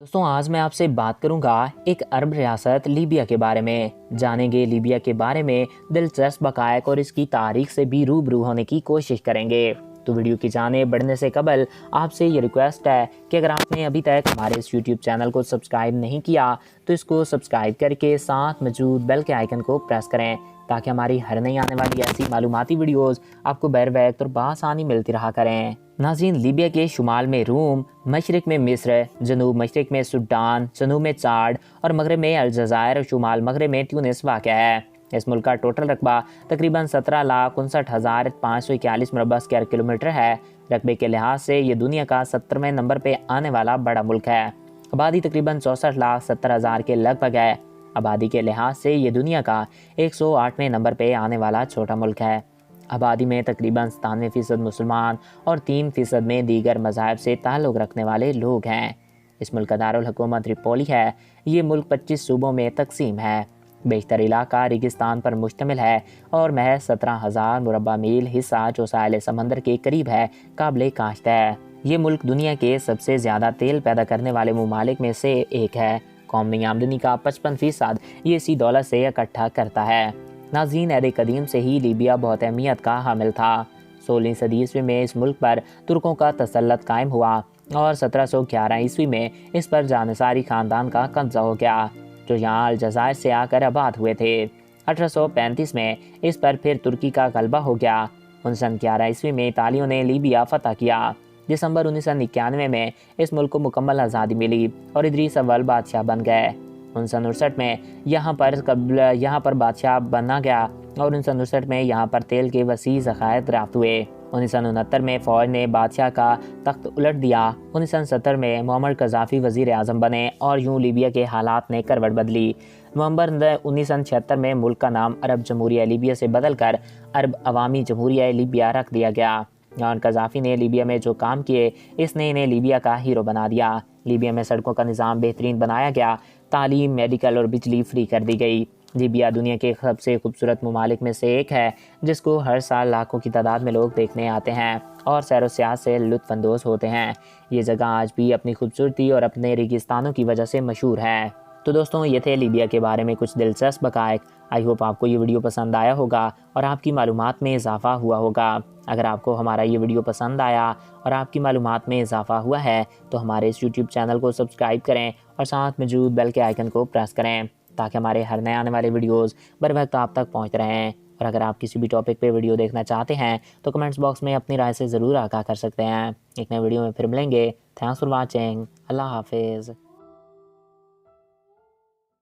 दोस्तों आज मैं आपसे बात करूंगा एक अरब रियासत लीबिया के बारे में। जानेंगे लीबिया के बारे में दिलचस्प हक़ाइक़ और इसकी तारीख से भी रूबरू होने की कोशिश करेंगे। तो वीडियो की जाने बढ़ने से कबल आपसे ये रिक्वेस्ट है कि अगर आपने अभी तक हमारे इस यूट्यूब चैनल को सब्सक्राइब नहीं किया तो इसको सब्सक्राइब करके साथ मौजूद बेल के आइकन को प्रेस करें ताकि हमारी हर नई आने वाली ऐसी मालूमाती वीडियोस आपको बर वक्त और बआसानी मिलती रहा करें। नाज़रीन, लीबिया के शुमाल में रूम, मशरक में मिस्र, जनूब मशरक में सुडान, जनूब में चाड और मगरब में अलजायर और शुमाल मगरब में ट्यूनिस वाक़ है। इस मुल्क का टोटल रकबा तकरीबन 17,59,541 मुरबा स्क्वायर किलोमीटर है। रकबे के लिहाज से ये दुनिया का 70वें नंबर पे आने वाला बड़ा मुल्क है। आबादी तकरीबन 64,70,000 के लगभग है। आबादी के लिहाज से ये दुनिया का 108वें नंबर पे आने वाला छोटा मुल्क है। आबादी में तकरीबन 97% मुसलमान और 3% में दीगर मज़ाहब से ताल्लुक़ रखने वाले लोग हैं। इस मुल्क का दारुल हुकूमत त्रिपोली है। ये मुल्क 25 सूबों में तकसीम है। बेशतर इलाका रेगिस्तान पर मुश्तमिल है और महज 17,000 मुरबा मील हिस्सा जो साहिल समंदर के करीब है काबिल काश्त है। ये मुल्क दुनिया के सबसे ज़्यादा तेल पैदा करने वाले ममालिक में से एक है। कौमी आमदनी का 55% ये इसी दौलत से इकट्ठा करता है। नाज़रीन, अहद कदीम से ही लीबिया बहुत अहमियत का हामिल था। 16वीं सदी ईस्वी में इस मुल्क पर तुर्कों का तसल्लुत कायम हुआ और 1711 ईस्वी में इस पर जानिसारी ख़ानदान का कब्जा हो गया जो यहाँ अलजायर से आकर आबाद हुए थे। 1835 में इस पर फिर तुर्की का गलबा हो गया। 1911 ईस्वी में इतालियों ने लीबिया फतह किया। दिसंबर 1991 में इस मुल्क को मुकम्मल आज़ादी मिली और इदरीस अव्वल बादशाह बन गए। 1969 में यहाँ पर बादशाह बना गया और 1969 में यहाँ पर तेल के वसी ज़खायर दराफ्त हुए। 1969 में फ़ौज ने बादशाह का तख्त उलट दिया। 1970 में मोहम्मद कज़ाफ़ी वज़ीर आज़म बने और यूँ लीबिया के हालात ने करवट बदली। नवंबर 1976 में मुल्क का नाम अरब जमहूरिया लीबिया से बदलकर अरब अवामी जमहूरिया लीबिया रख दिया गया। और कज़ाफ़ी ने लीबिया में जो काम किए इसने इन्हें लीबिया का हीरो बना दिया। लीबिया में सड़कों का निज़ाम बेहतरीन बनाया गया, तालीम, मेडिकल और बिजली फ्री कर दी गई। लीबिया दुनिया के सबसे खूबसूरत ममालिक में से एक है जिसको हर साल लाखों की तादाद में लोग देखने आते हैं और सैर व सियाहत से लुत्फ़अंदोज़ होते हैं। ये जगह आज भी अपनी खूबसूरती और अपने रेगिस्तानों की वजह से मशहूर है। तो दोस्तों, ये थे लीबिया के बारे में कुछ दिलचस्प हक़ाइक़। आई होप आपको ये वीडियो पसंद आया होगा और आपकी मालूमात में इजाफ़ा हुआ होगा। अगर आपको हमारा ये वीडियो पसंद आया और आपकी मालूमात में इजाफ़ा हुआ है तो हमारे इस यूट्यूब चैनल को सब्सक्राइब करें और साथ मौजूद बेल के आइकन को प्रेस करें ताकि हमारे हर नए आने वाले वीडियोस बर वक्त आप तक पहुंच रहें। और अगर आप किसी भी टॉपिक पे वीडियो देखना चाहते हैं तो कमेंट्स बॉक्स में अपनी राय से ज़रूर आगाह कर सकते हैं। एक नए वीडियो में फिर मिलेंगे। Thanks for watching. अल्लाह हाफिज़।